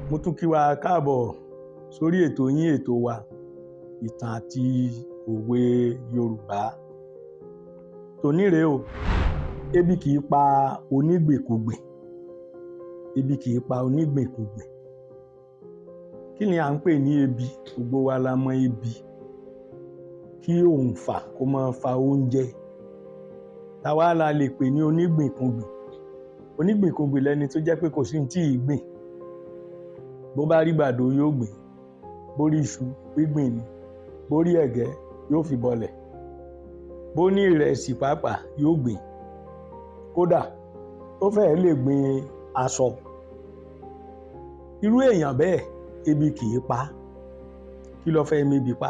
Mo tún kí wa káàbọ̀ sórí ètò yín ètò wa ìtàn àti òwe Yorùbá. Tòní rèé o, ebi kì í pa onígbìnkugbìn. Ebi kì í pa onígbìnkugbìn. Kí ni à ń pè ní ebi? Gbogbo wa la mọ̀ ebi. Kí òǹfà kó máa fa oúnjẹ. Táwa la lè pè ní onígbìnkugbìn. Onígbìnkugbìn lẹni tó jẹ́ pé kò sí ní tí ì gbìn. Bó bá rí gbàdo yóò gbìn, bó rí iṣu gbígbìn ni, bó rí ẹ̀gẹ́ yóò fi bọlẹ̀, bó ní ìrẹsì pàápàá yóò gbìn. Kódà ó fẹ́ẹ̀ lè gbìn aṣọ. Irú èèyàn bẹ́ẹ̀ ebi kì í pa. Kí ló fẹ́ mébi pa?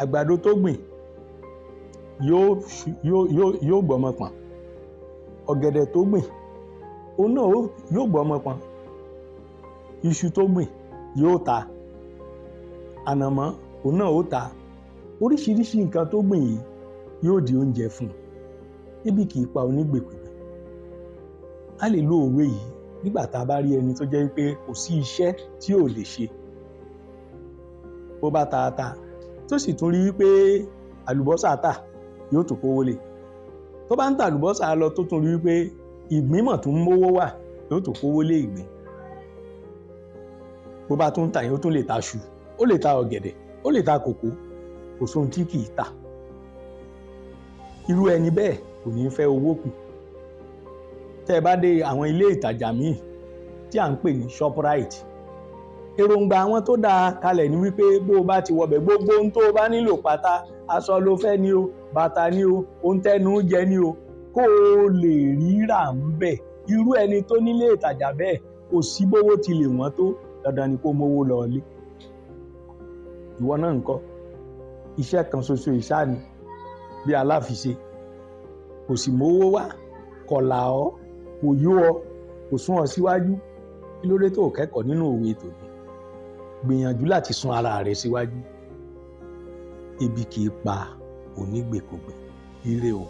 Àgbàdo tó gbìn yóò gbọ́mọ pọ̀n. Ọ̀gẹ̀dẹ̀ tó gbìn òun náà yóò gbọ́mọ pọ̀n. Iṣu tó gbìn yóò ta. Ànàmọ́ òun náà ó ta. Oríṣiríṣi nǹkan tó gbìn yìí yóò di oúnjẹ fún un. Ebi kì í pa onígbìnkugbìn. A lè lo òwe yìí nígbà tá a bá rí ẹni tó jẹ́ pé kò sí iṣẹ́ tí ò lè ṣe. Bó bá ta ata tó sì tún rí pé àlùbọ́sà tà yóò tún kówó lé. Tó bá ń ta àlùbọ́sà lọ tó tún rí pé ìgbín mọ̀ tún mówó wà yóò tún kówó lé ìgbín. Bó bá tún ń ta yẹn ó tún lè ta iṣu, ó lè ta ọ̀gẹ̀dẹ̀, ó lè ta kòkó, kò sóhun tí kì í tà. Irú ẹni bẹ́ẹ̀ kò ní fẹ́ owó kù. Tẹ́ ẹ bá dé àwọn ilé ìtajà míì tí à ń pè ní Shoprite, èròǹgbà àwọn tó dáa kalẹ̀ ní wípé bó o bá ti wọbẹ̀ gbogbo ohun tó o bá nílò pátá, aṣọ ló fẹ́ ni o, bàtà ni o, ohun tẹnu jẹ ni o, kó o lè ríra ń bẹ̀. Irú ẹni tó nílé ìtajà bẹ́ẹ̀ kò sí bówó ti lè wọ́n tó, dandan ni kó mówó lọ ilé. Ìwọ náà ńkọ́? Iṣẹ́ kan ṣoṣo ìṣá ni bí aláfiṣe, kò sì mówó wá, kò là ọ́, kò yó ọ, kò sún ọ síwájú. Kí ló dé tó kẹ́kọ̀ọ́ nínú òwe tòní? Gbìyànjú láti sún ara rẹ síwájú. Ebi kì í pa onígbìnkugbìn. Ire o.